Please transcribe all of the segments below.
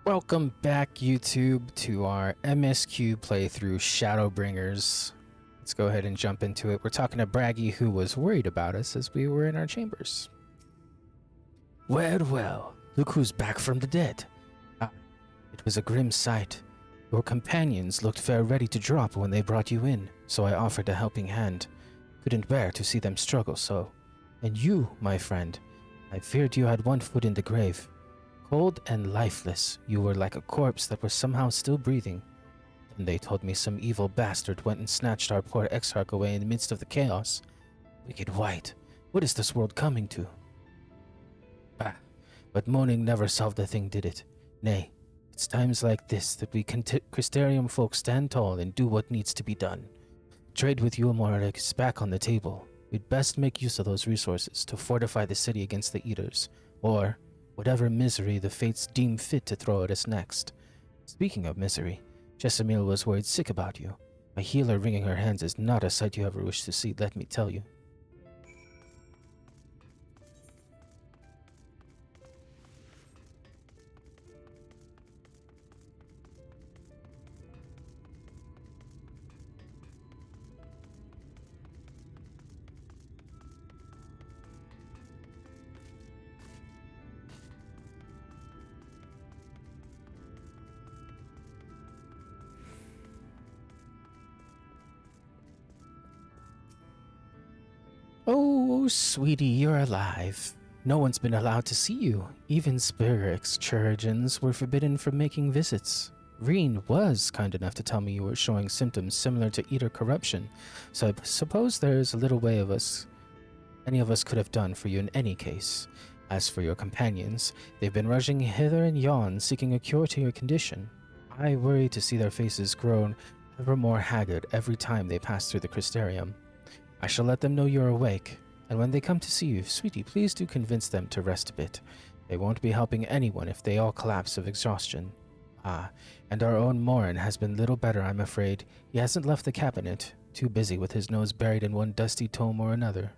Welcome back, YouTube, to our MSQ playthrough, Shadowbringers. Let's go ahead and jump into it. We're talking to Braggy, who was worried about us as we were in our chambers. Well, well, look who's back from the dead. It was a grim sight. Your companions looked fair ready to drop when they brought you in, so I offered a helping hand. Couldn't bear to see them struggle so. And you, my friend, I feared you had one foot in the grave. Cold and lifeless, you were like a corpse that was somehow still breathing. Then they told me some evil bastard went and snatched our poor exarch away in the midst of the chaos. Wicked white, what is this world coming to? Bah, but moaning never solved the thing, did it? Nay, it's times like this that we Crystarium folk stand tall and do what needs to be done. Trade with you Moralik is back on the table. We'd best make use of those resources to fortify the city against the Eaters, or whatever misery the fates deem fit to throw at us next. Speaking of misery, Jessamine was worried sick about you. A healer wringing her hands is not a sight you ever wish to see, let me tell you. Oh, sweetie, you're alive. No one's been allowed to see you. Even Spear excursions were forbidden from making visits. Reen was kind enough to tell me you were showing symptoms similar to Eater corruption, so I suppose there's a little way any of us could have done for you in any case. As for your companions, they've been rushing hither and yon, seeking a cure to your condition. I worry to see their faces grown ever more haggard every time they pass through the Crystarium. I shall let them know you're awake, and when they come to see you, sweetie, please do convince them to rest a bit. They won't be helping anyone if they all collapse of exhaustion. Ah, and our own Morin has been little better, I'm afraid. He hasn't left the cabinet, too busy with his nose buried in one dusty tome or another.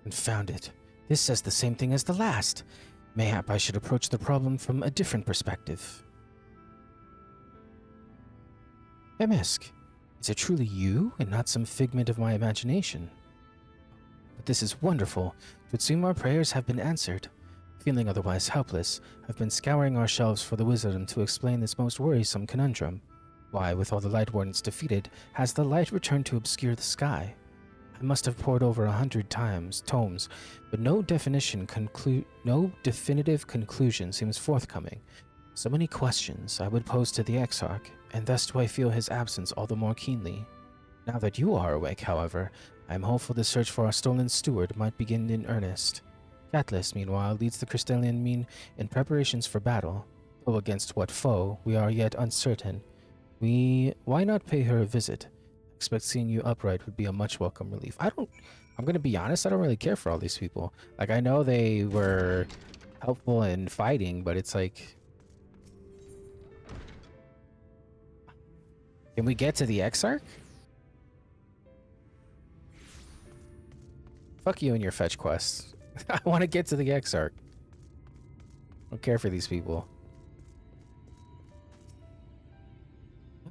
Confound it. This says the same thing as the last. Mayhap I should approach the problem from a different perspective. MSQ, is it truly you and not some figment of my imagination? But this is wonderful. It would seem our prayers have been answered. Feeling otherwise helpless, I've been scouring our shelves for the wisdom to explain this most worrisome conundrum. Why, with all the Light Wardens defeated, has the light returned to obscure the sky? I must have pored over 100 tomes, but no definitive conclusion seems forthcoming. So many questions I would pose to the Exarch, and thus do I feel his absence all the more keenly. Now that you are awake, however, I am hopeful the search for our stolen steward might begin in earnest. Catless, meanwhile, leads the Crystallian mean in preparations for battle, though against what foe we are yet uncertain. Why not pay her a visit? Expect seeing you upright would be a much welcome relief. I'm gonna be honest, I don't really care for all these people. Like, I know they were helpful in fighting, but it's like, can we get to the Exarch? Fuck you and your fetch quests. I want to get to the Exarch. I don't care for these people.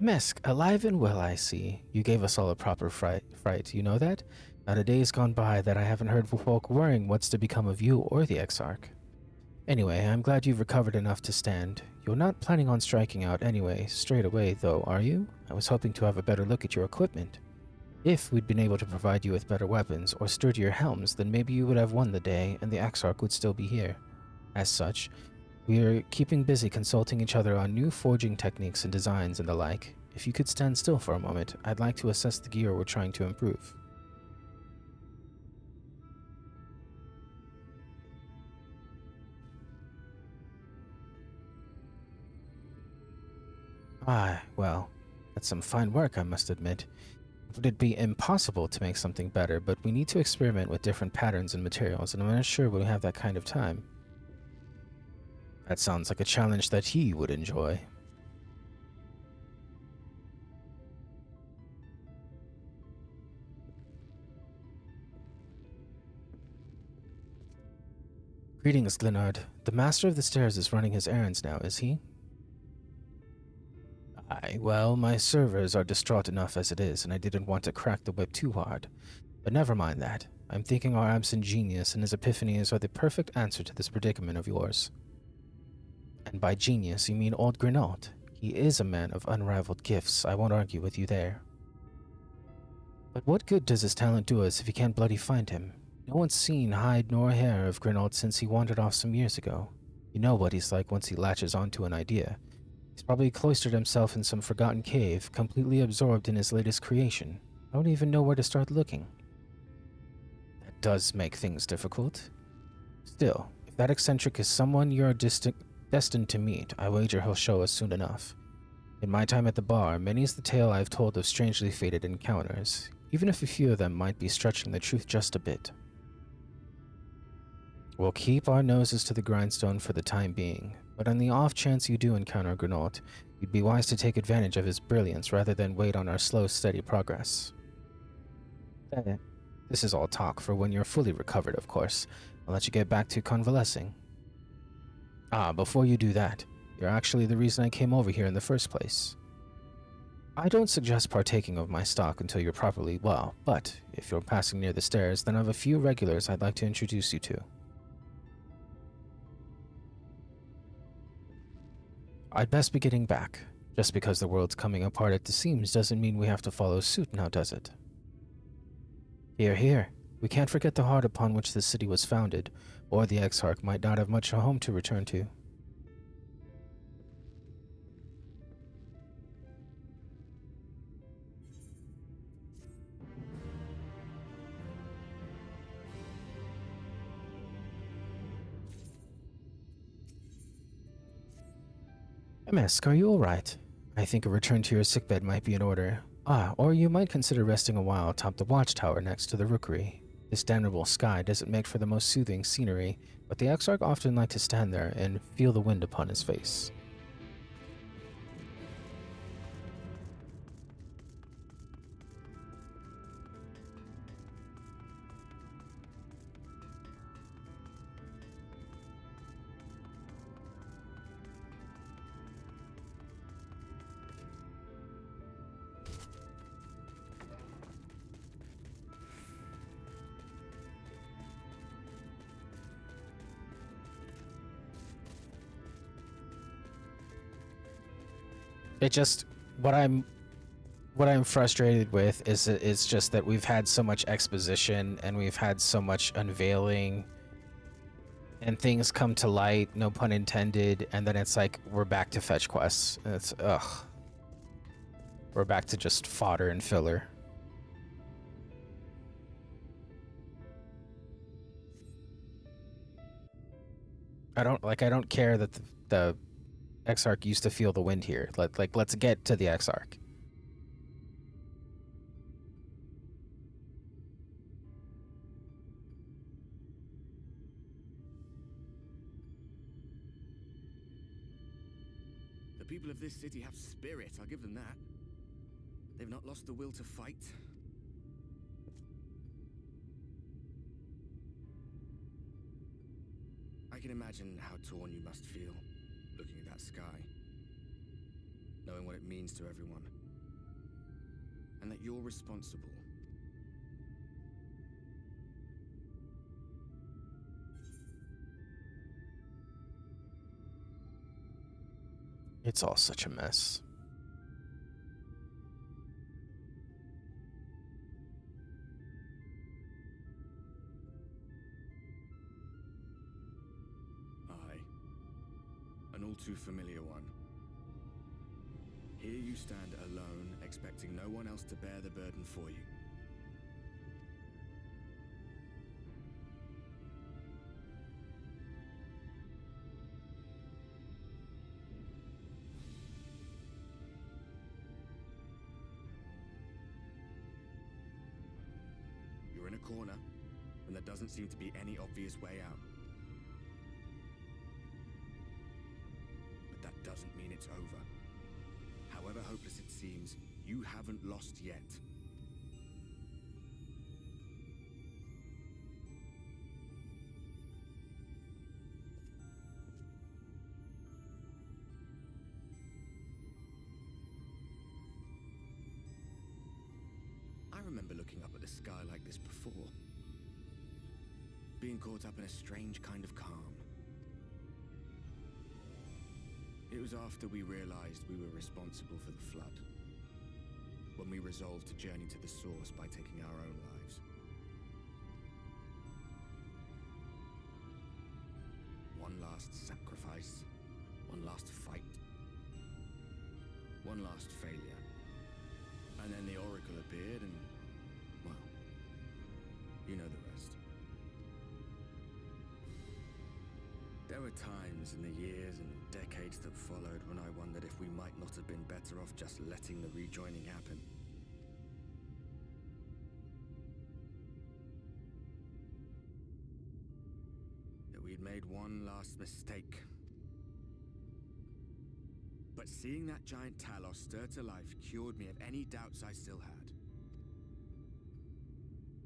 MSQ, alive and well, I see. You gave us all a proper fright. You know that? Not a day's gone by that I haven't heard folk worrying what's to become of you or the Exarch. Anyway, I'm glad you've recovered enough to stand. You're not planning on striking out anyway, straight away though, are you? I was hoping to have a better look at your equipment. If we'd been able to provide you with better weapons or sturdier helms, then maybe you would have won the day and the Exarch would still be here. As such, we're keeping busy consulting each other on new forging techniques and designs and the like. If you could stand still for a moment, I'd like to assess the gear we're trying to improve. Ah, well, that's some fine work, I must admit. Would it be impossible to make something better, but we need to experiment with different patterns and materials, and I'm not sure we have that kind of time. That sounds like a challenge that he would enjoy. Greetings, Glenard. The Master of the Stairs is running his errands now, is he? Aye, well, my servers are distraught enough as it is, and I didn't want to crack the whip too hard. But never mind that. I'm thinking our absent genius and his epiphanies are the perfect answer to this predicament of yours. And by genius, you mean old Grenault. He is a man of unrivaled gifts, I won't argue with you there. But what good does his talent do us if he can't bloody find him? No one's seen hide nor hair of Grenault since he wandered off some years ago. You know what he's like once he latches onto an idea. He's probably cloistered himself in some forgotten cave, completely absorbed in his latest creation. I don't even know where to start looking. That does make things difficult. Still, if that eccentric is someone you're destined to meet, I wager he'll show us soon enough. In my time at the bar, many's the tale I've told of strangely fated encounters, even if a few of them might be stretching the truth just a bit. We'll keep our noses to the grindstone for the time being, but on the off chance you do encounter Grenault, you'd be wise to take advantage of his brilliance rather than wait on our slow, steady progress. This is all talk for when you're fully recovered, of course. I'll let you get back to convalescing. Ah, before you do that, you're actually the reason I came over here in the first place. I don't suggest partaking of my stock until you're properly well, but if you're passing near the stairs, then I have a few regulars I'd like to introduce you to. I'd best be getting back. Just because the world's coming apart at the seams doesn't mean we have to follow suit now, does it? Here, here. We can't forget the heart upon which this city was founded, or the Exarch might not have much a home to return to. MSQ, are you alright? I think a return to your sickbed might be in order. Ah, or you might consider resting a while atop the watchtower next to the rookery. This damnable sky doesn't make for the most soothing scenery, but the Exarch often like to stand there and feel the wind upon his face. It just what I'm frustrated with is it's just that we've had so much exposition and we've had so much unveiling and things come to light, no pun intended, and then it's like we're back to fetch quests. And it's ugh. We're back to just fodder and filler. I don't care that the Exarch used to feel the wind here. Let's get to the Exarch. The people of this city have spirit, I'll give them that. They've not lost the will to fight. I can imagine how torn you must feel, looking at that sky. Knowing what it means to everyone. And that you're responsible. It's all such a mess. Aye. An all too familiar one. Here you stand alone, expecting no one else to bear the burden for you. You're in a corner, and there doesn't seem to be any obvious way out. But that doesn't mean it's over. However hopeless it seems, you haven't lost yet. I remember looking up at the sky like this before. Being caught up in a strange kind of calm. It was after we realized we were responsible for the flood. When we resolved to journey to the source by taking our own lives. One last sacrifice. One last fight. One last failure. And then the Oracle appeared and, well, you know the rest. There were times in the years and decades that followed when I wondered if we might not have been better off just letting the rejoining happen. That we'd made one last mistake. But seeing that giant Talos stir to life cured me of any doubts I still had.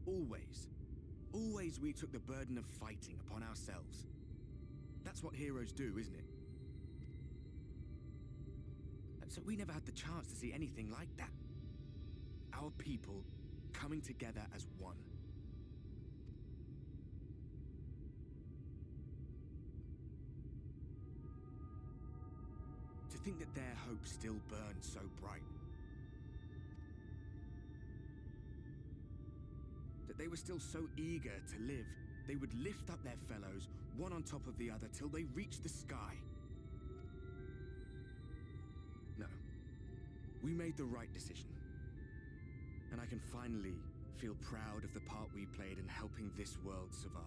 Always we took the burden of fighting upon ourselves. That's what heroes do, isn't it? So we never had the chance to see anything like that. Our people coming together as one. To think that their hope still burned so bright. That they were still so eager to live, they would lift up their fellows, one on top of the other, till they reached the sky. No. We made the right decision. And I can finally feel proud of the part we played in helping this world survive.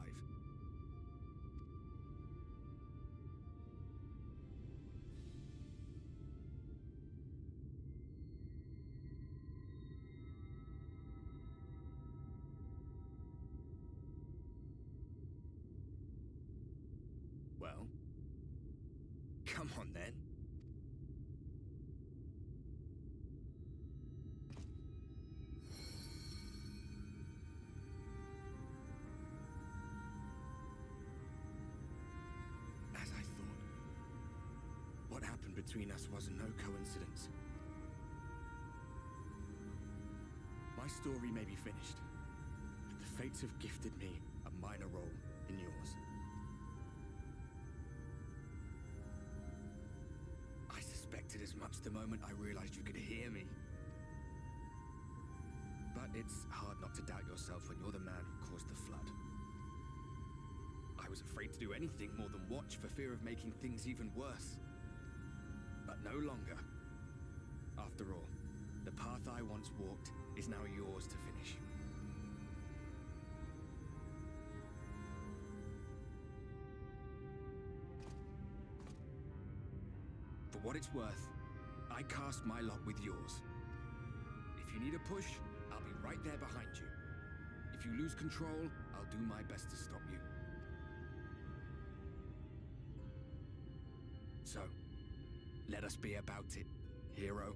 Well, come on then. As I thought, what happened between us was no coincidence. My story may be finished, but the fates have gifted me a minor role in yours. I suspected as much the moment I realized you could hear me. But it's hard not to doubt yourself when you're the man who caused the flood. I was afraid to do anything more than watch for fear of making things even worse. But no longer. After all, the path I once walked is now yours to finish. For what it's worth, I cast my lot with yours. If you need a push, I'll be right there behind you. If you lose control, I'll do my best to stop you. So, let us be about it, hero.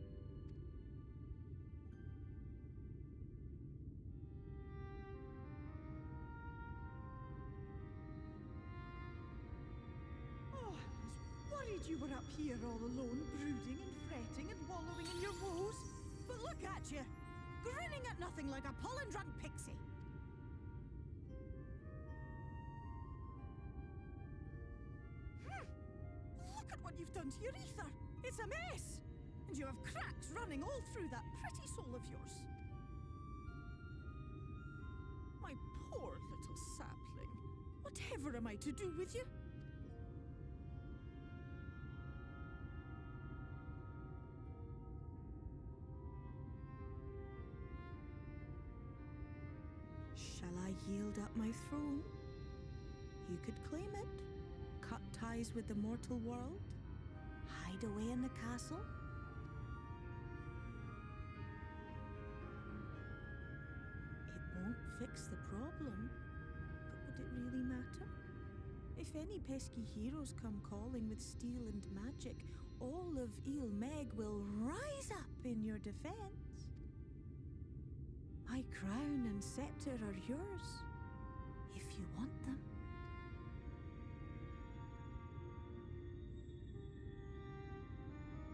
Oh, I was worried you were up here all alone, brooding and fretting and wallowing in your woes. But look at you, grinning at nothing like a pollen-drunk pixie. Look at what you've done to your ether. It's a mess. And you have cracks running all through that pretty soul of yours. My poor little sapling. Whatever am I to do with you? Shall I yield up my throne? You could claim it. Cut ties with the mortal world? Hide away in the castle? It won't fix the problem. But would it really matter? If any pesky heroes come calling with steel and magic, all of Ilmeg will rise up in your defense. My crown and scepter are yours, if you want them.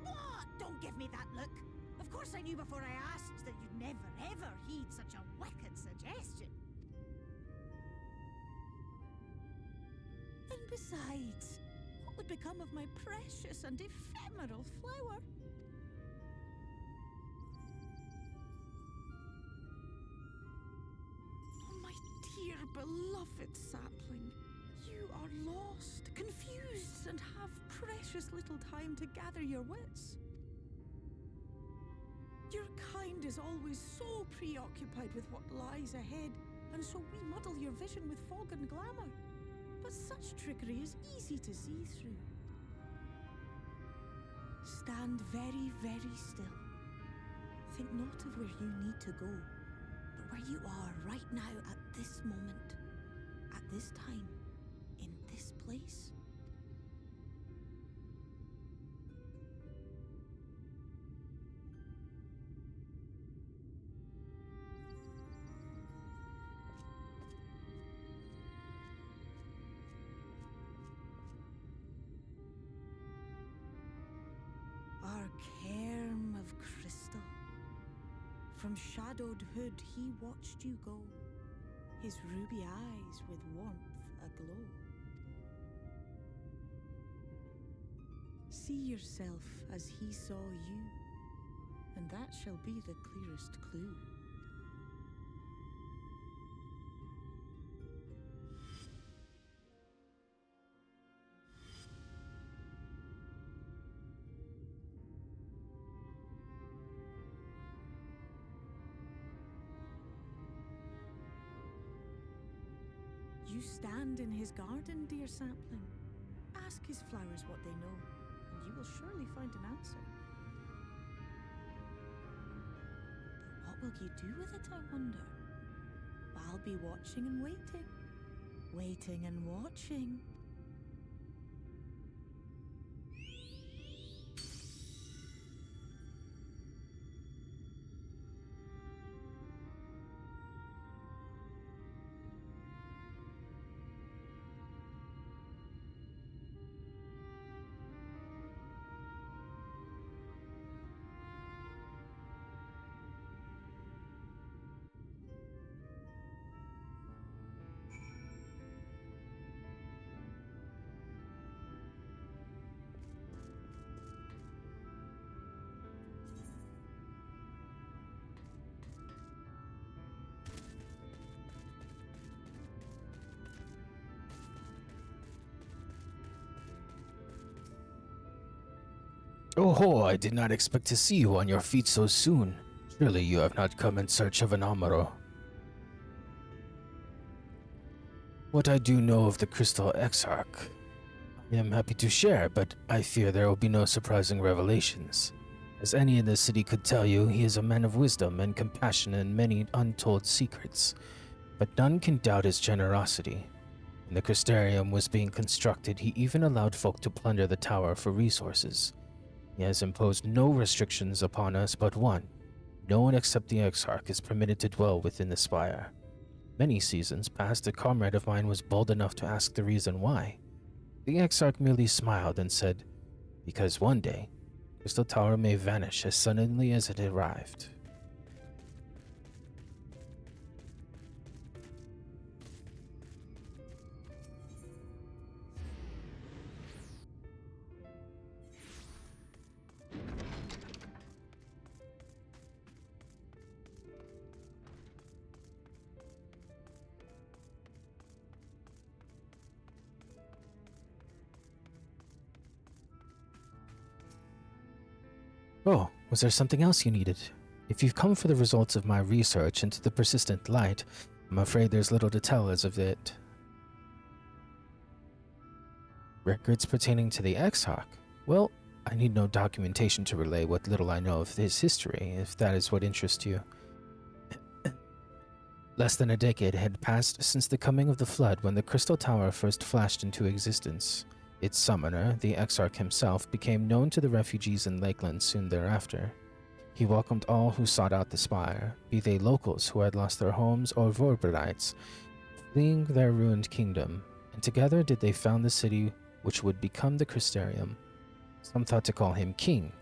What? Don't give me that look. Of course I knew before I asked that you'd never ever heed such a wicked suggestion. And besides, what would become of my precious and ephemeral flower? Oh, my dear beloved sapling, you are lost, confused, and have precious little time to gather your wits. Your kind is always so preoccupied with what lies ahead, and so we muddle your vision with fog and glamour. But such trickery is easy to see through. Stand very, very still. Think not of where you need to go, but where you are right now at this moment, at this time, in this place. Our cairn of crystal. From shadowed hood he watched you go, his ruby eyes with warmth aglow. See yourself as he saw you, and that shall be the clearest clue. You stand in his garden, dear sapling. Ask his flowers what they know, and you will surely find an answer. But what will you do with it, I wonder? I'll be watching and waiting. Waiting and watching. Oh ho, I did not expect to see you on your feet so soon. Surely you have not come in search of an Amaro. What I do know of the Crystal Exarch, I am happy to share, but I fear there will be no surprising revelations. As any in the city could tell you, he is a man of wisdom and compassion and many untold secrets, but none can doubt his generosity. When the Crystarium was being constructed, he even allowed folk to plunder the tower for resources. He has imposed no restrictions upon us but one. No one except the Exarch is permitted to dwell within the spire. Many seasons past, a comrade of mine was bold enough to ask the reason why. The Exarch merely smiled and said, "Because one day, Crystal Tower may vanish as suddenly as it arrived." Oh, was there something else you needed? If you've come for the results of my research into the persistent light, I'm afraid there's little to tell as of yet. Records pertaining to the Exarch? Well, I need no documentation to relay what little I know of his history, if that is what interests you. Less than a decade had passed since the coming of the flood when the Crystal Tower first flashed into existence. Its summoner, the Exarch himself, became known to the refugees in Lakeland soon thereafter. He welcomed all who sought out the spire, be they locals who had lost their homes or Vorberites fleeing their ruined kingdom, and together did they found the city which would become the Crystarium. Some thought to call him king,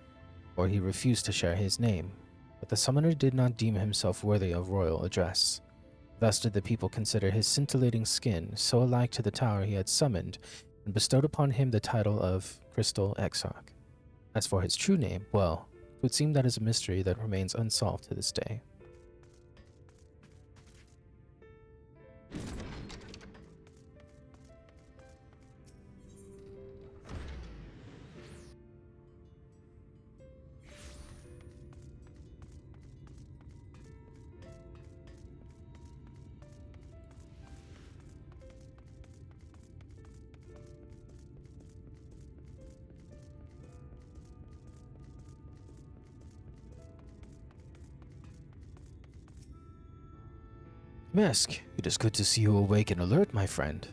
or he refused to share his name, but the summoner did not deem himself worthy of royal address. Thus did the people consider his scintillating skin so alike to the tower he had summoned, and bestowed upon him the title of Crystal Exarch. As for his true name, well, it would seem that is a mystery that remains unsolved to this day. MSQ, it is good to see you awake and alert, my friend.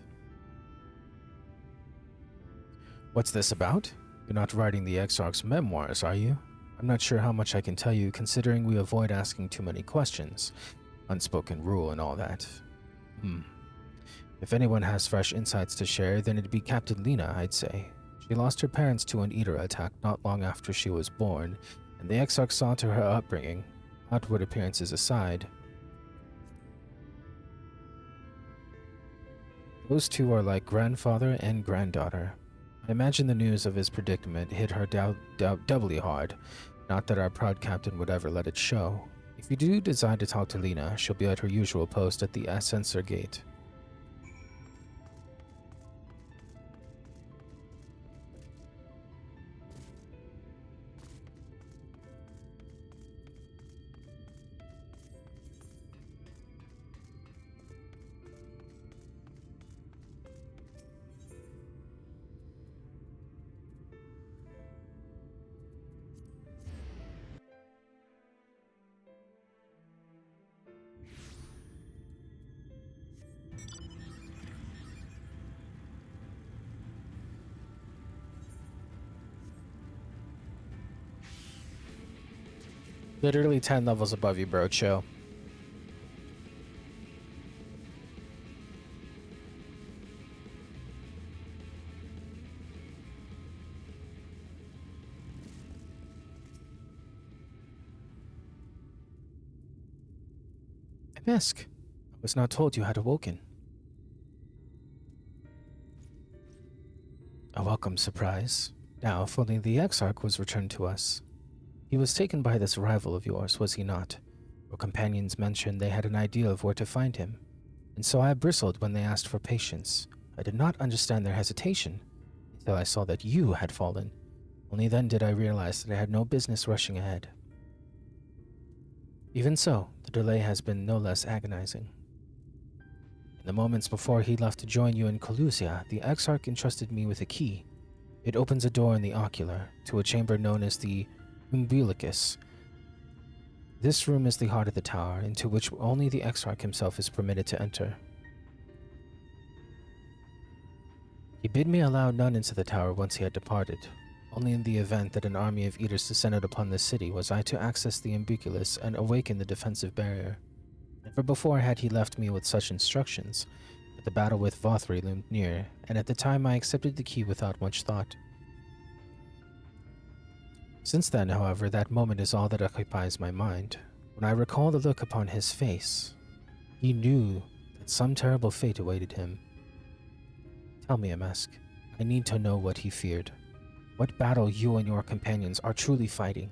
What's this about? You're not writing the Exarch's memoirs, are you? I'm not sure how much I can tell you, considering we avoid asking too many questions. Unspoken rule and all that. If anyone has fresh insights to share, then it'd be Captain Lena, I'd say. She lost her parents to an Eater attack not long after she was born, and the Exarch saw to her upbringing, outward appearances aside. Those two are like grandfather and granddaughter. I imagine the news of his predicament hit her doubly hard. Not that our proud captain would ever let it show. If you do decide to talk to Lena, she'll be at her usual post at the Ascensor Gate. Literally 10 levels above you, bro. Chill. MSQ, I was not told you had awoken. A welcome surprise. Now, if only the Exarch was returned to us. He was taken by this rival of yours, was he not? Your companions mentioned they had an idea of where to find him, and so I bristled when they asked for patience. I did not understand their hesitation until I saw that you had fallen. Only then did I realize that I had no business rushing ahead. Even so, the delay has been no less agonizing. In the moments before he left to join you in Colusia, the Exarch entrusted me with a key. It opens a door in the ocular to a chamber known as the Umbilicus. This room is the heart of the tower, into which only the Exarch himself is permitted to enter. He bid me allow none into the tower once he had departed. Only in the event that an army of Eaters descended upon the city was I to access the Umbilicus and awaken the defensive barrier. Never before had he left me with such instructions, but the battle with Vothri loomed near, and at the time I accepted the key without much thought. Since then, however, that moment is all that occupies my mind. When I recall the look upon his face, he knew that some terrible fate awaited him. Tell me, MSQ, I need to know what he feared. What battle you and your companions are truly fighting.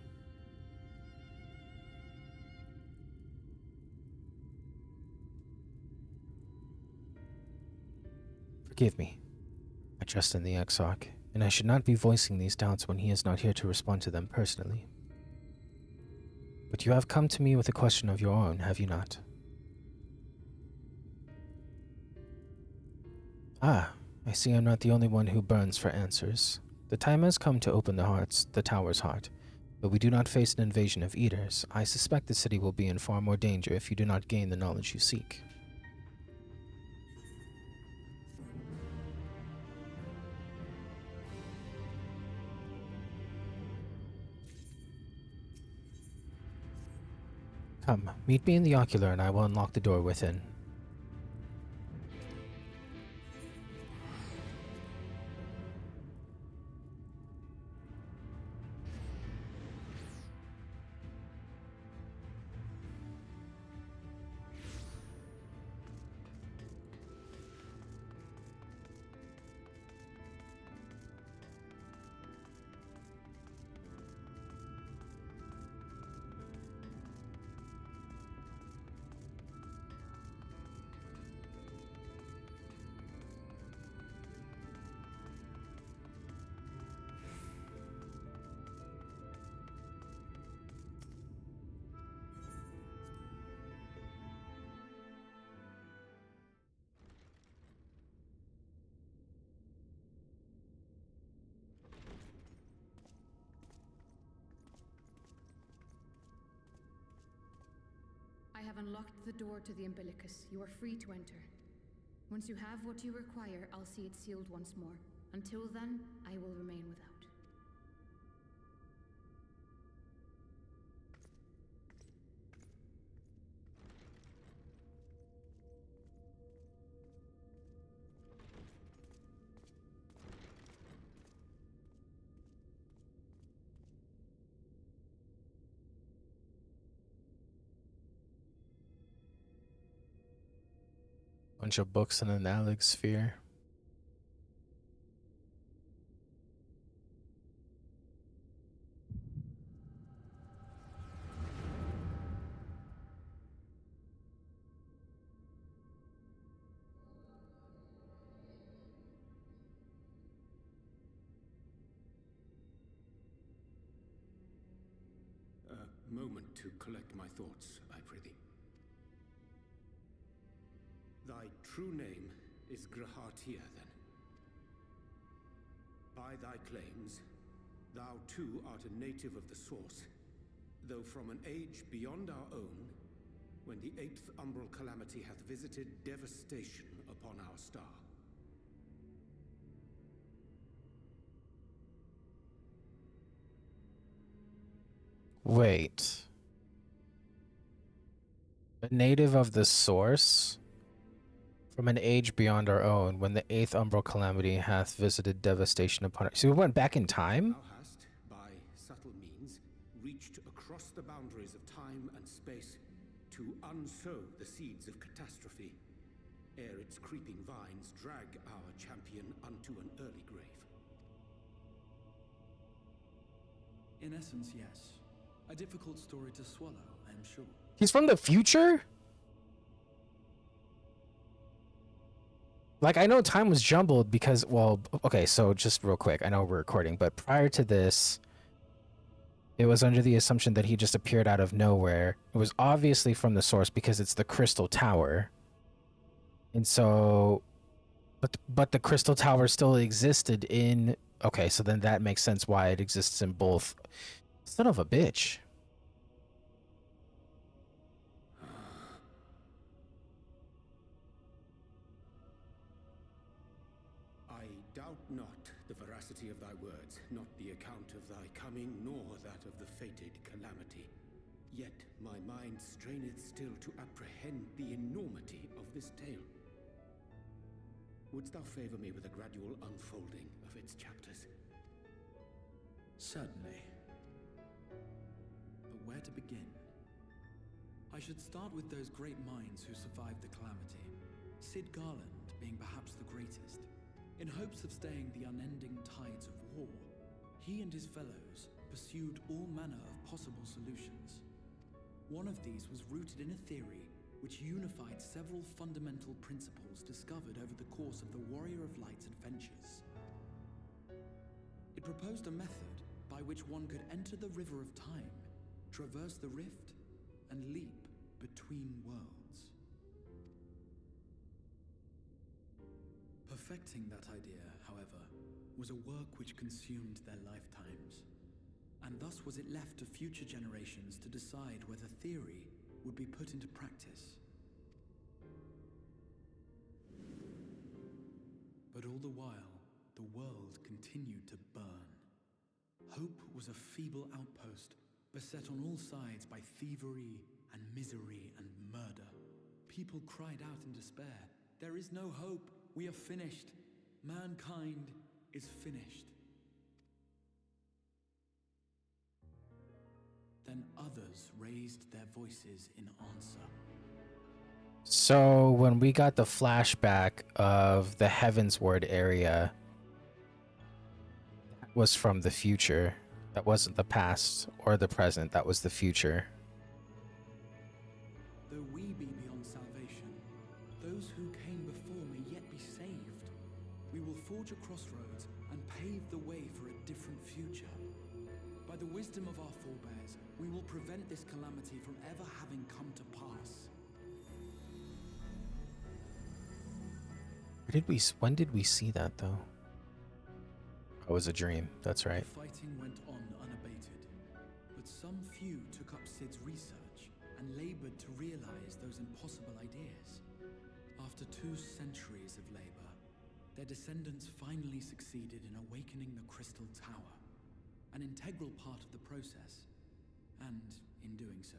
Forgive me. I trust in the Exarch, and I should not be voicing these doubts when he is not here to respond to them personally. But you have come to me with a question of your own, have you not? Ah, I see I'm not the only one who burns for answers. The time has come to open the tower's heart. But we do not face an invasion of eaters. I suspect the city will be in far more danger if you do not gain the knowledge you seek. Come, meet me in the ocular and I will unlock the door within. I have unlocked the door to the umbilicus. You are free to enter. Once you have what you require, I'll see it sealed once more. Until then, I will remain without. Bunch of books in an Alex sphere. A moment to collect my thoughts, I prithee. Thy true name is Grahatir, then. By thy claims, thou too art a native of the Source, though from an age beyond our own, when the 8th umbral calamity hath visited devastation upon our star. Wait. A native of the Source? From an age beyond our own, when the 8th umbral calamity hath visited devastation upon it. So we went back in time? Thou hast, by subtle means, reached across the boundaries of time and space to unsow the seeds of catastrophe, ere its creeping vines drag our champion unto an early grave. In essence, yes. A difficult story to swallow, I am sure. He's from the future? Like, I know time was jumbled because, well, okay, so just real quick, I know we're recording, but prior to this, it was under the assumption that he just appeared out of nowhere. It was obviously from the Source because it's the Crystal Tower. And so, but the Crystal Tower still existed in, okay, so then that makes sense why it exists in both. Son of a bitch. I doubt not the veracity of thy words, not the account of thy coming, nor that of the fated calamity. Yet my mind straineth still to apprehend the enormity of this tale. Wouldst thou favor me with a gradual unfolding of its chapters? Certainly. But where to begin? I should start with those great minds who survived the calamity. Sid Garland being perhaps the greatest. In hopes of staying the unending tides of war, he and his fellows pursued all manner of possible solutions. One of these was rooted in a theory which unified several fundamental principles discovered over the course of the Warrior of Light's adventures. It proposed a method by which one could enter the river of time, traverse the rift, and leap between worlds. Perfecting that idea, however, was a work which consumed their lifetimes. and thus was it left to future generations to decide whether theory would be put into practice. But all the while, the world continued to burn. Hope was a feeble outpost, beset on all sides by thievery and misery and murder. People cried out in despair, "There is no hope, we are finished. Mankind is finished." Then others raised their voices in answer. So when we got the flashback of the Heavensward area, that was from the future. That wasn't the past or the present, that was the future. Though we be beyond salvation, those who came before may yet be saved. We will forge a crossroads and pave the way for a different future. By the wisdom of our forebears, we will prevent this calamity from ever having come to pass. When did we see that though? Oh, it was a dream, that's right. The fighting went on unabated, but some few took up Sid's research and labored to realize those impossible ideas. After 2 centuries of labor, their descendants finally succeeded in awakening the Crystal Tower, an integral part of the process, and, in doing so,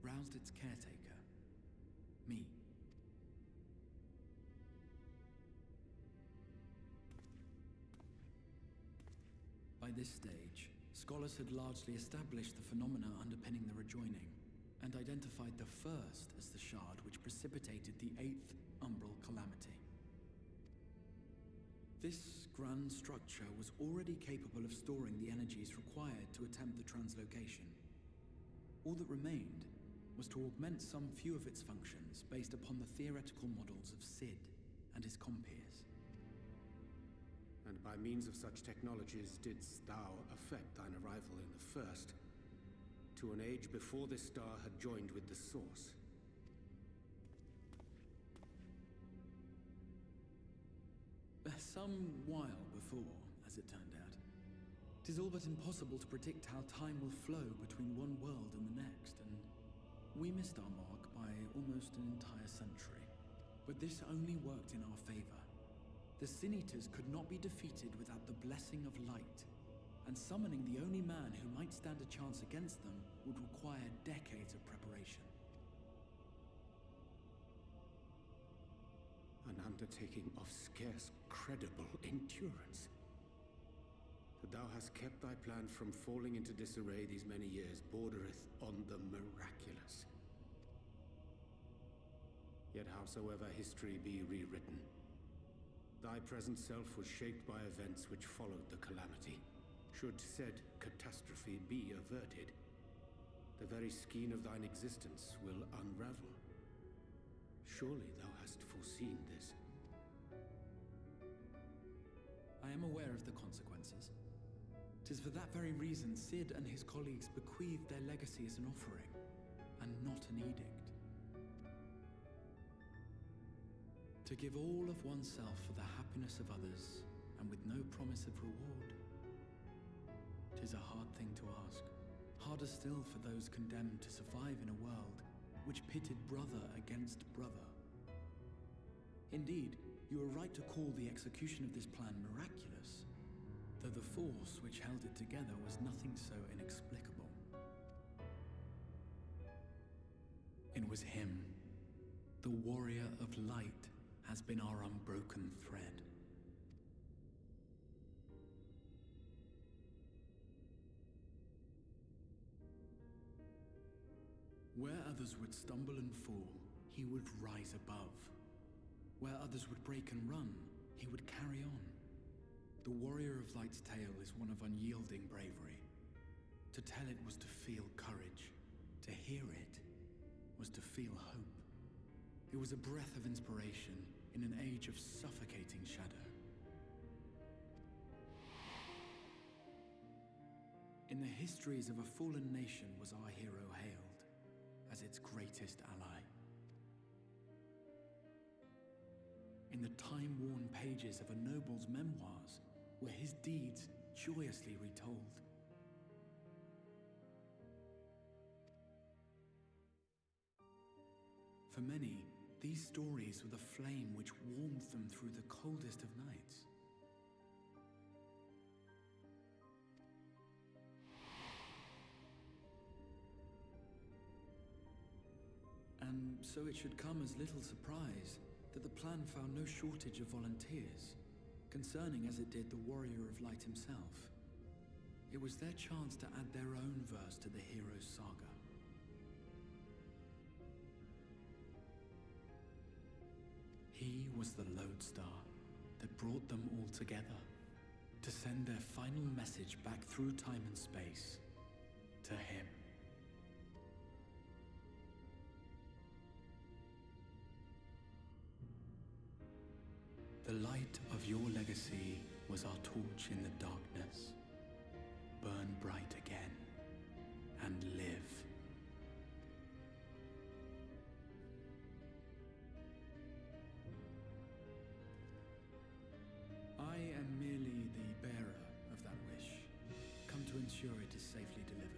roused its caretaker, me. By this stage, scholars had largely established the phenomena underpinning the rejoining, and identified the first as the shard which precipitated the 8th umbral calamity. This grand structure was already capable of storing the energies required to attempt the translocation. All that remained was to augment some few of its functions based upon the theoretical models of Sid and his compeers. And by means of such technologies didst thou effect thine arrival in the first, to an age before this star had joined with the source. Some while before, as it turned out. 'Tis all but impossible to predict how time will flow between one world and the next, and we missed our mark by almost an entire century. But this only worked in our favor. The Sin Eaters could not be defeated without the blessing of light, and summoning the only man who might stand a chance against them would require decades of preparation. An undertaking of scarce credible endurance. That thou hast kept thy plan from falling into disarray these many years bordereth on the miraculous. Yet howsoever history be rewritten, thy present self was shaped by events which followed the calamity. Should said catastrophe be averted, the very skein of thine existence will unravel. Surely thou hast foreseen this. I am aware of the consequences. 'Tis for that very reason Sid and his colleagues bequeathed their legacy as an offering, and not an edict. To give all of oneself for the happiness of others, and with no promise of reward. 'Tis a hard thing to ask. Harder still for those condemned to survive in a world which pitted brother against brother. Indeed, you are right to call the execution of this plan miraculous, though the force which held it together was nothing so inexplicable. It was him. The warrior of light has been our unbroken thread. Where others would stumble and fall, he would rise above. Where others would break and run, he would carry on. The warrior of light's tale is one of unyielding bravery. To tell it was to feel courage. To hear it was to feel hope. It was a breath of inspiration in an age of suffocating shadow. In the histories of a fallen nation was our hero hailed as its greatest ally. In the time-worn pages of a noble's memoirs were his deeds joyously retold. For many, these stories were the flame which warmed them through the coldest of nights. And so it should come as little surprise that the plan found no shortage of volunteers, concerning as it did the Warrior of Light himself. It was their chance to add their own verse to the hero's saga. He was the lodestar that brought them all together, to send their final message back through time and space to him. The light of your legacy was our torch in the darkness. Burn bright again and live. I am merely the bearer of that wish, come to ensure it is safely delivered.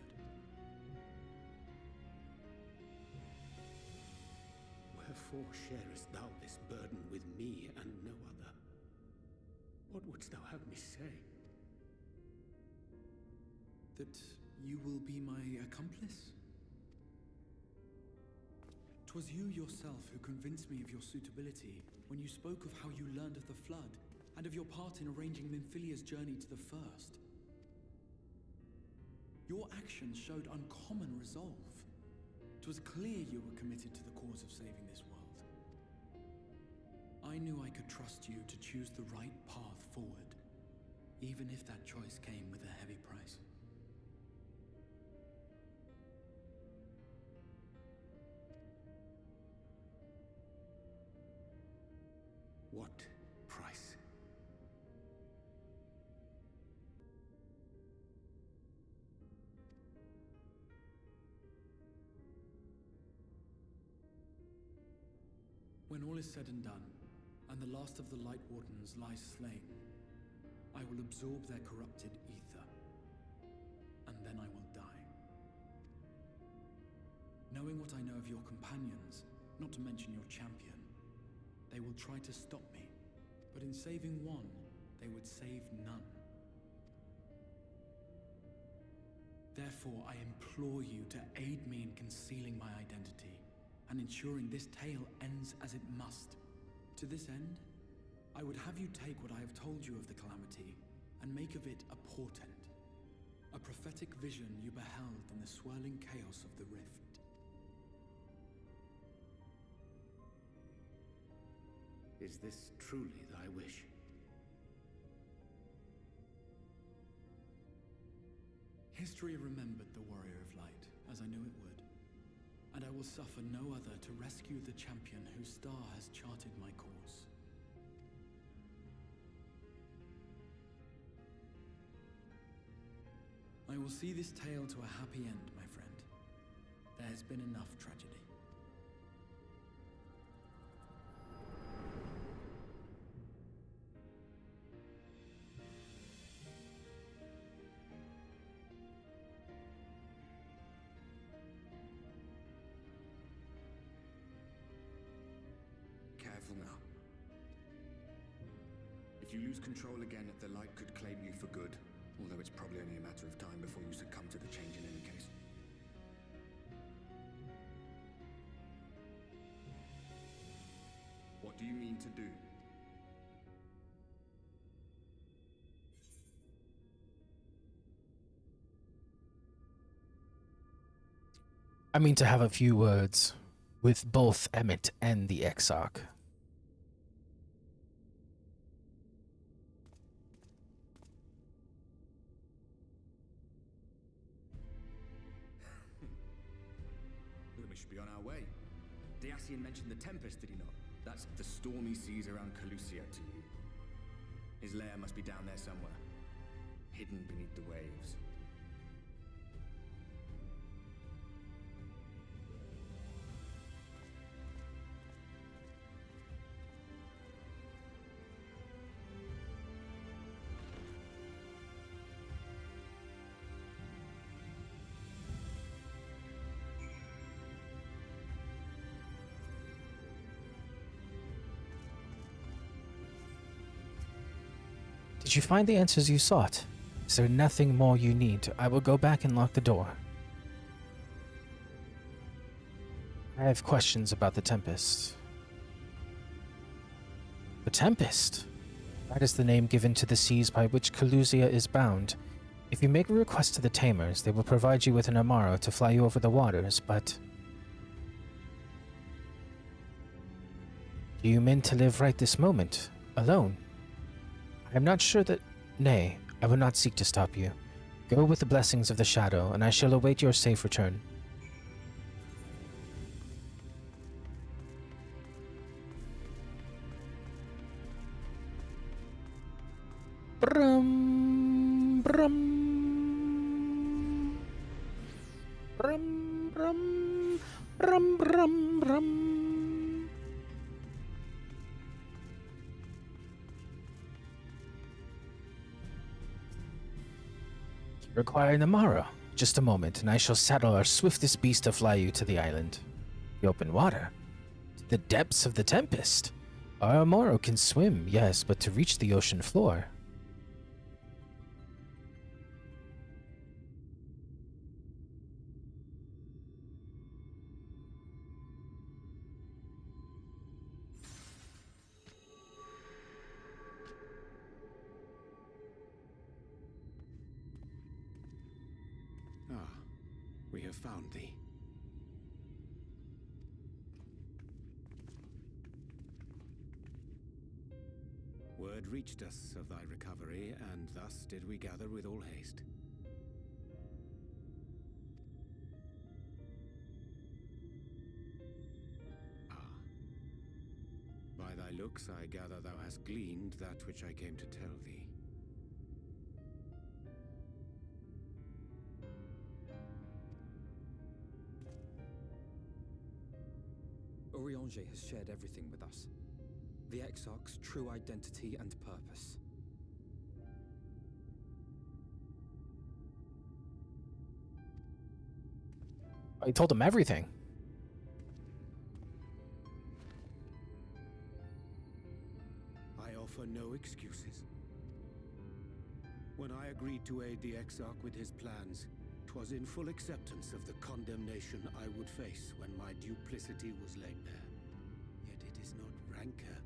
Wherefore sharest thou this burden with me and no other? What wouldst thou have me say? That you will be my accomplice? 'Twas you yourself who convinced me of your suitability when you spoke of how you learned of the Flood and of your part in arranging Minfilia's journey to the First. Your actions showed uncommon resolve. 'Twas clear you were committed to the cause of saving this world. I knew I could trust you to choose the right path forward, even if that choice came with a heavy price. What price? When all is said and done, and the last of the Light Wardens lies slain, I will absorb their corrupted ether, and then I will die. Knowing what I know of your companions, not to mention your champion, they will try to stop me, but in saving one, they would save none. Therefore, I implore you to aid me in concealing my identity, and ensuring this tale ends as it must. To this end, I would have you take what I have told you of the Calamity, and make of it a portent. A prophetic vision you beheld in the swirling chaos of the Rift. Is this truly thy wish? History remembered the Warrior of Light, as I knew it would. And I will suffer no other to rescue the champion whose star has charted my course. I will see this tale to a happy end, my friend. There has been enough tragedy. Careful now. If you lose control again, the Light could claim you for good, although it's probably only a matter of time before you succumb to the change in any case. What do you mean to do? I mean to have a few words with both Emmett and the Exarch. Then we should be on our way. Dacian mentioned the Tempest, did he not? That's the stormy seas around Calusia to you. His lair must be down there somewhere, hidden beneath the waves. Did you find the answers you sought? Is there nothing more you need? I will go back and lock the door. I have questions about the Tempest. The Tempest? That is the name given to the seas by which Calusia is bound. If you make a request to the Tamers, they will provide you with an Amaro to fly you over the waters, but... Do you mean to live right this moment, alone? I am not sure that... Nay, I will not seek to stop you. Go with the blessings of the Shadow, and I shall await your safe return. Brum, brum. Brum, brum. Brum, brum, brum. You require an Amaro. Just a moment, and I shall saddle our swiftest beast to fly you to the island. The open water. To the depths of the Tempest. Our Amaro can swim, yes, but to reach the ocean floor... We have found thee. Word reached us of thy recovery, and thus did we gather with all haste. By thy looks I gather thou hast gleaned that which I came to tell thee. Urianger has shared everything with us. The Exarch's true identity and purpose. I told him everything. I offer no excuses. When I agreed to aid the Exarch with his plans, 'twas in full acceptance of the condemnation I would face when my duplicity was laid bare. Yet it is not rancor,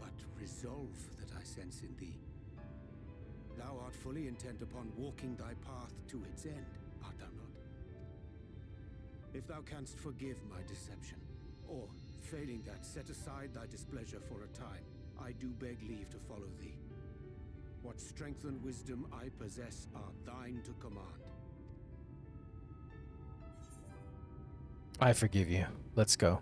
but resolve that I sense in thee. Thou art fully intent upon walking thy path to its end, art thou not? If thou canst forgive my deception, or, failing that, set aside thy displeasure for a time, I do beg leave to follow thee. What strength and wisdom I possess are thine to command. I forgive you. Let's go.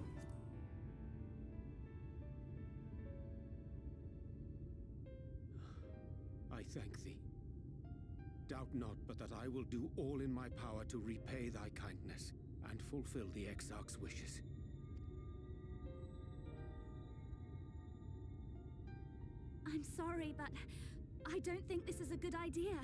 I thank thee. Doubt not but that I will do all in my power to repay thy kindness and fulfill the Exarch's wishes. I'm sorry, but I don't think this is a good idea.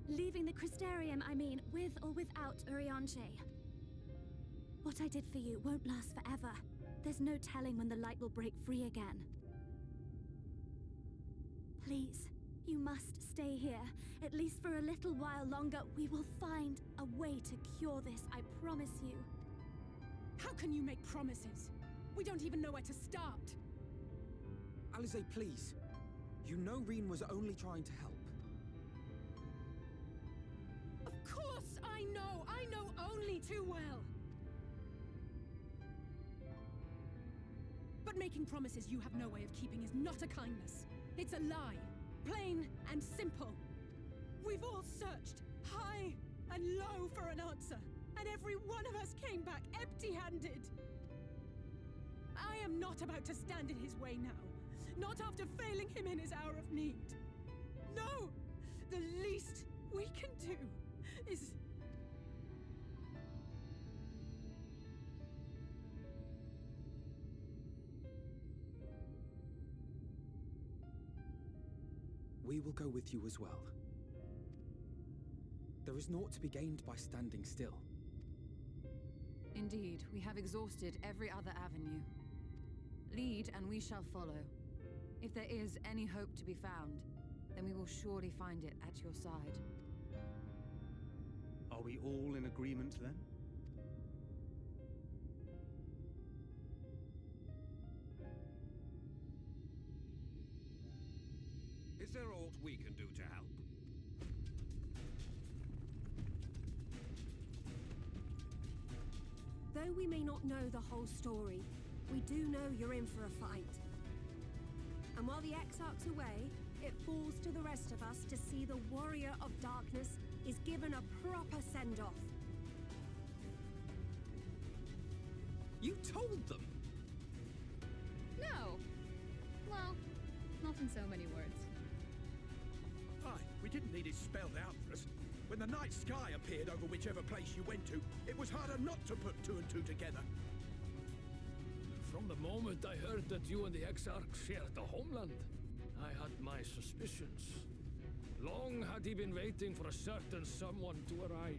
Leaving the Crystarium, I mean, with or without Urianger. What I did for you won't last forever. There's no telling when the light will break free again. Please, you must stay here, at least for a little while longer. We will find a way to cure this, I promise you. How can you make promises? We don't even know where to start. Alize, please. You know Reen was only trying to help. Of course I know! I know only too well! But making promises you have no way of keeping is not a kindness. It's a lie. Plain and simple. We've all searched high and low for an answer, and every one of us came back empty-handed. I am not about to stand in his way now. Not after failing him in his hour of need. No! The least we can do is... We will go with you as well. There is naught to be gained by standing still. Indeed, we have exhausted every other avenue. Lead, and we shall follow. If there is any hope to be found, then we will surely find it at your side. Are we all in agreement then? Is there aught we can do to help? Though we may not know the whole story, we do know you're in for a fight. And while the Exarch's away, it falls to the rest of us to see the Warrior of Darkness is given a proper send-off. You told them? No! Well, not in so many words. Aye, we didn't need it spelled out for us. When the night sky appeared over whichever place you went to, it was harder not to put two and two together. From the moment I heard that you and the Exarch shared the homeland, I had my suspicions. Long had he been waiting for a certain someone to arrive,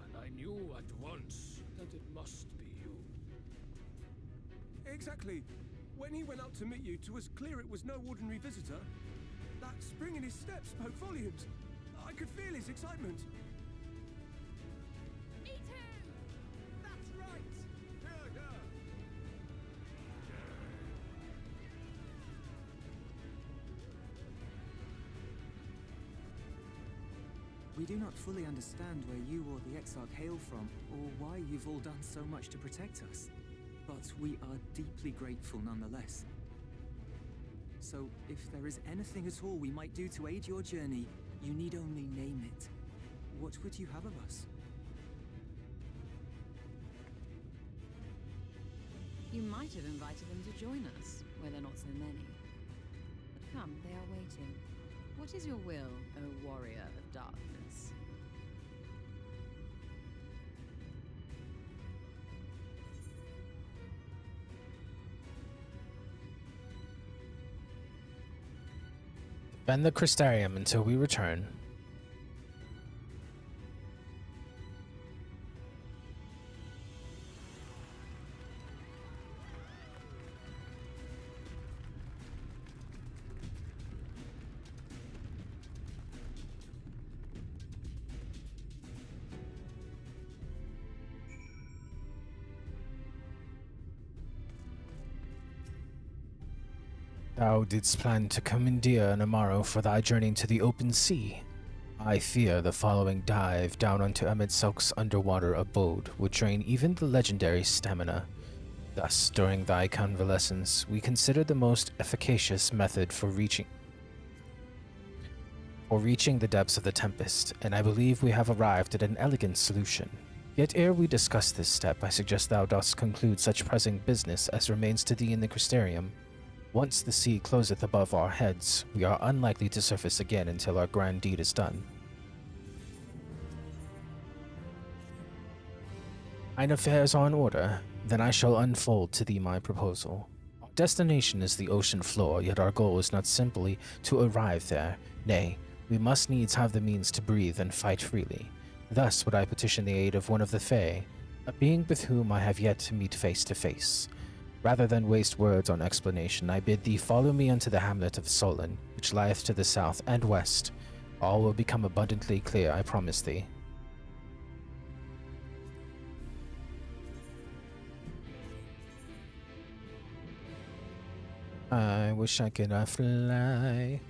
and I knew at once that it must be you. Exactly. When he went up to meet you, 'twas clear it was no ordinary visitor. That spring in his step spoke volumes. I could feel his excitement. Me too! That's right! Yeah. We do not fully understand where you or the Exarch hail from, or why you've all done so much to protect us. But we are deeply grateful nonetheless. So, if there is anything at all we might do to aid your journey, you need only name it. What would you have of us? You might have invited them to join us, where there are not so many. But come, they are waiting. What is your will, O Warrior of Darkness? Defend the Crystarium until we return. Thou didst plan to commandeer Namaro for thy journey to the open sea. I fear the following dive down onto Emetselk's underwater abode would drain even the legendary stamina. Thus, during thy convalescence, we considered the most efficacious method for reaching the depths of the Tempest, and I believe we have arrived at an elegant solution. Yet ere we discuss this step, I suggest thou dost conclude such pressing business as remains to thee in the Crystarium. Once the sea closeth above our heads, we are unlikely to surface again until our grand deed is done. Thine affairs are in order, then I shall unfold to thee my proposal. Our destination is the ocean floor, yet our goal is not simply to arrive there. Nay, we must needs have the means to breathe and fight freely. Thus would I petition the aid of one of the Fae, a being with whom I have yet to meet face to face. Rather than waste words on explanation, I bid thee follow me unto the hamlet of Solon, which lieth to the south and west. All will become abundantly clear, I promise thee. I wish I could fly.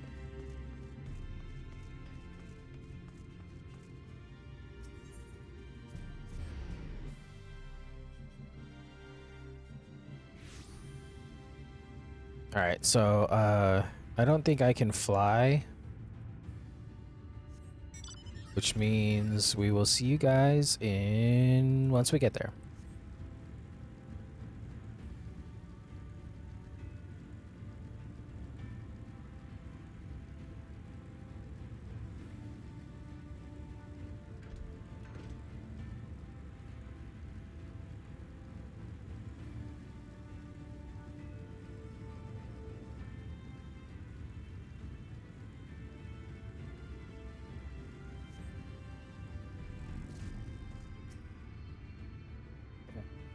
Alright, so, I don't think I can fly. Which means we will see you guys once we get there.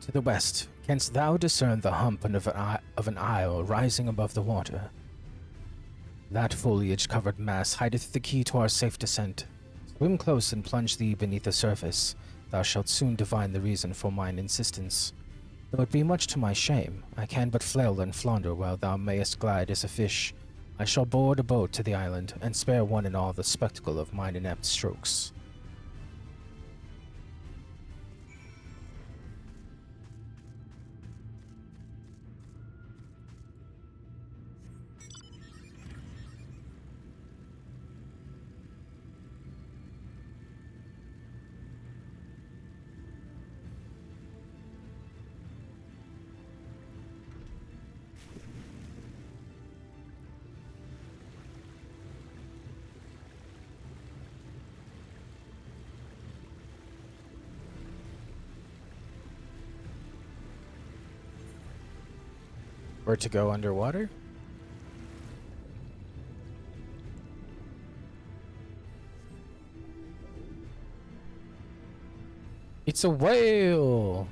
To the west, canst thou discern the hump of an isle rising above the water? That foliage-covered mass hideth the key to our safe descent. Swim close and plunge thee beneath the surface. Thou shalt soon divine the reason for mine insistence. Though it be much to my shame, I can but flail and flounder while thou mayest glide as a fish. I shall board a boat to the island, and spare one and all the spectacle of mine inept strokes. Where to go underwater? It's a whale!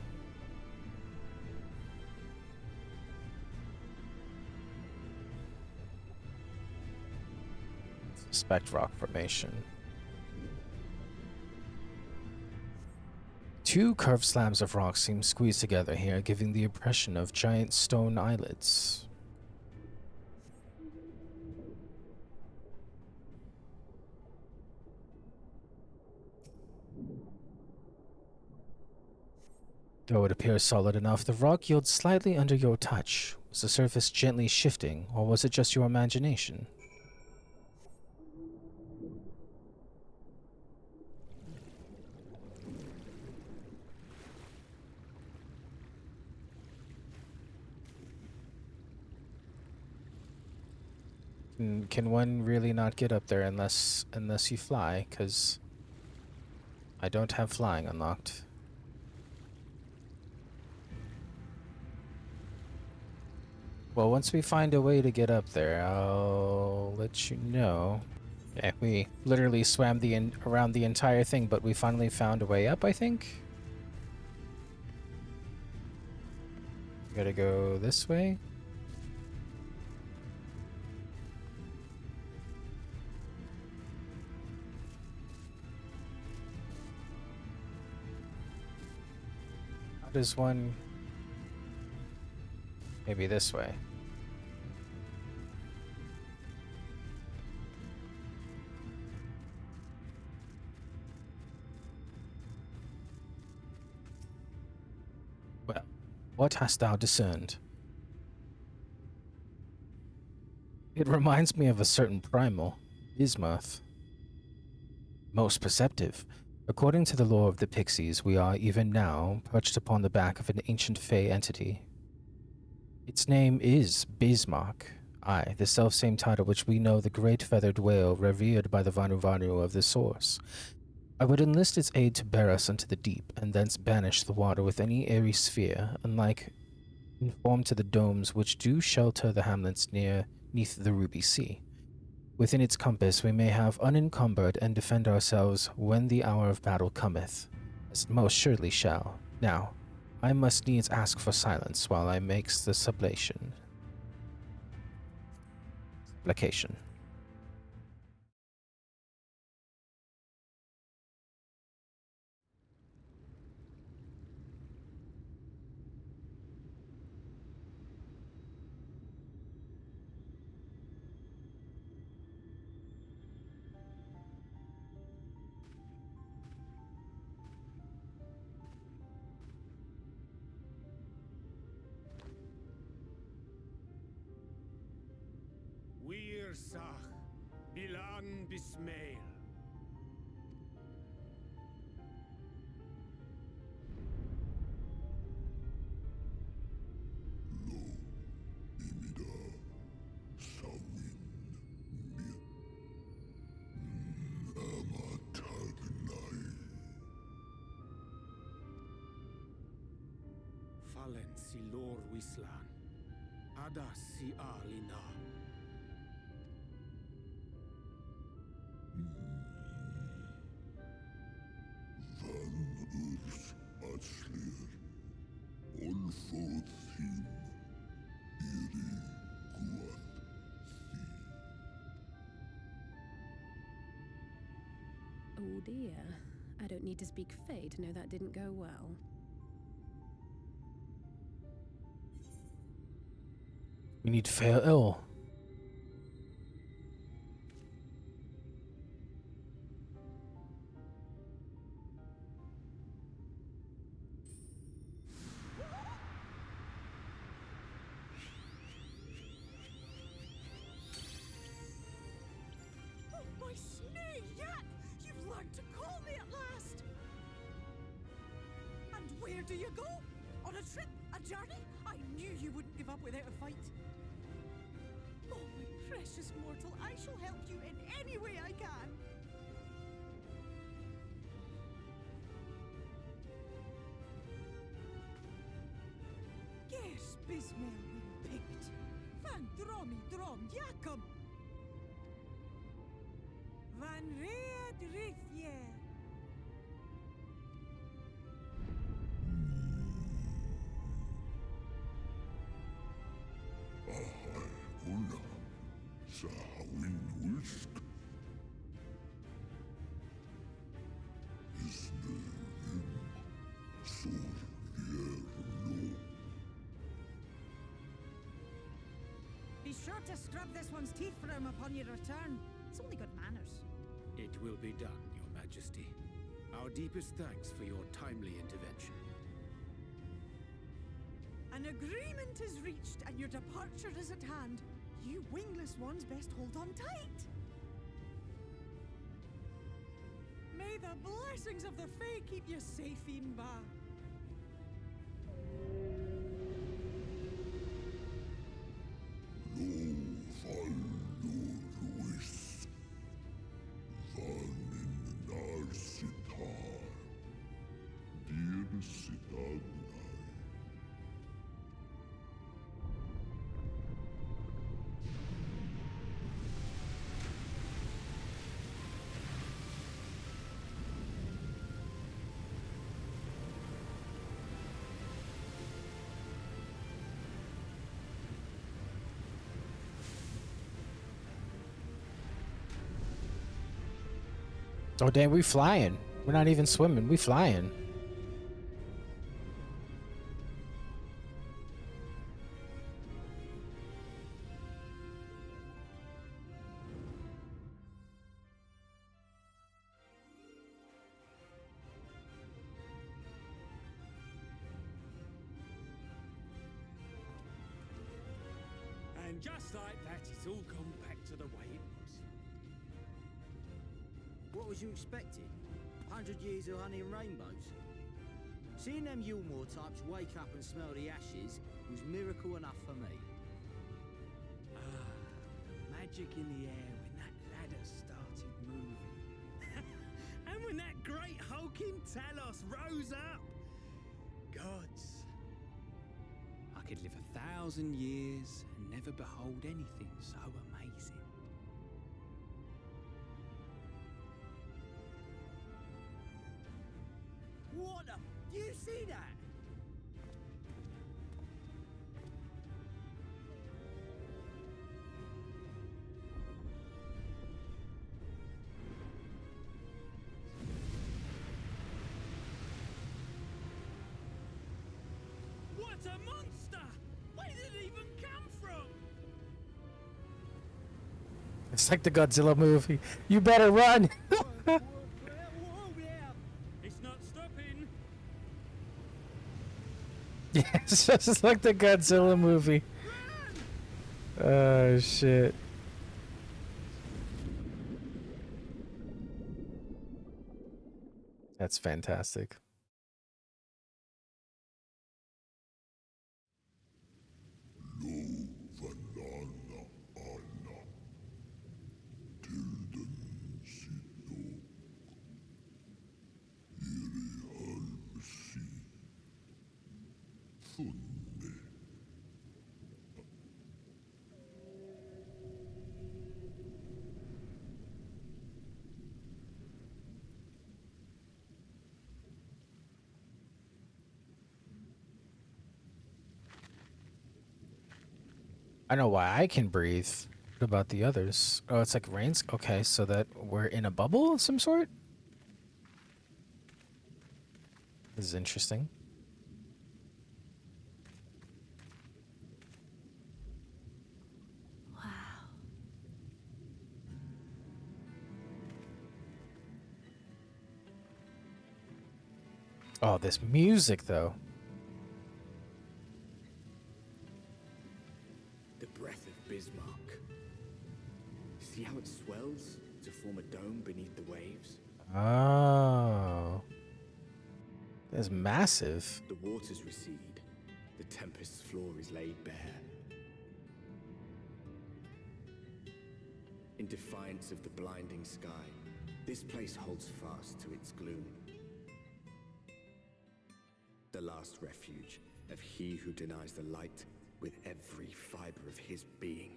Suspect rock formation. Two curved slabs of rock seem squeezed together here, giving the impression of giant stone islets. Though it appears solid enough, the rock yields slightly under your touch. Was the surface gently shifting, or was it just your imagination? Can one really not get up there unless you fly? Because I don't have flying unlocked. Well, once we find a way to get up there, I'll let you know. Yeah, we literally swam around the entire thing, but we finally found a way up, I think. Gotta go this way. How does one... Maybe this way. Well, what hast thou discerned? It reminds me of a certain primal, Bismuth. Most perceptive. According to the lore of the Pixies, we are, even now, perched upon the back of an ancient Fey entity. Its name is Bismarck, aye, the selfsame title which we know the great feathered whale revered by the Vanu of the Source. I would enlist its aid to bear us unto the deep, and thence banish the water with any airy sphere, unlike conform to the domes which do shelter the hamlets neath the Ruby Sea. Within its compass we may have unencumbered and defend ourselves when the hour of battle cometh, as it most surely shall. Now, I must needs ask for silence while I makes the supplication. Supplication. Wir Sach, Bilang Bismail. Fallen si lor wislan, adas si alina. Van Urs Atslir, Oh dear. I don't need to speak Fae to know that didn't go well. We need fail ill. Oh, my snake yak! You've learned to call me at last! And where do you go? On a trip? A journey? I knew you wouldn't give up without a fight. Oh, my precious mortal, I shall help you in any way I can. Ges bismel win picked. Van dromi drom jakom. Van reed rithje. Be sure to scrub this one's teeth for him upon your return. It's only good manners. It will be done, Your Majesty. Our deepest thanks for your timely intervention. An agreement is reached and your departure is at hand. You wingless ones best hold on tight. May the blessings of the Fae keep you safe, Inba. Oh damn, we flying. We're not even swimming, we flying. And just like that, it's all gone back to the way it was. What was you expecting? 100 years of honey and rainbows? Seeing them Yulmore types wake up and smell the ashes was miracle enough for me. Ah, the magic in the air when that ladder started moving. And when that great hulking Talos rose up. Gods. I could live 1,000 years and never behold anything so amazing. What the? Do you see that? What a monster! Where did it even come from? It's like the Godzilla movie. You better run! It's not stopping. Yeah, it's just like the Godzilla movie. Oh shit. That's fantastic. I know why I can breathe. What about the others? Oh, it's like rains? Okay, so that we're in a bubble of some sort? This is interesting. Oh, this music, though. The breath of Bismarck. See how it swells to form a dome beneath the waves? Oh. That's massive. The waters recede. The tempest's floor is laid bare. In defiance of the blinding sky, this place holds fast to its gloom. The last refuge of he who denies the light with every fiber of his being.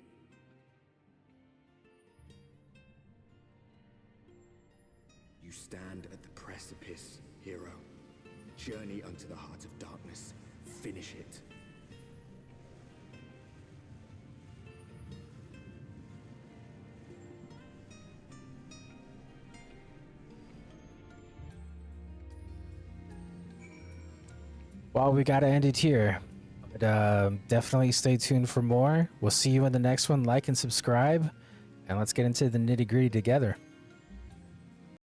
You stand at the precipice, hero. Journey unto the heart of darkness. Finish it. Well, we gotta end it here. But definitely stay tuned for more. We'll see you in the next one. Like and subscribe. And let's get into the nitty-gritty together.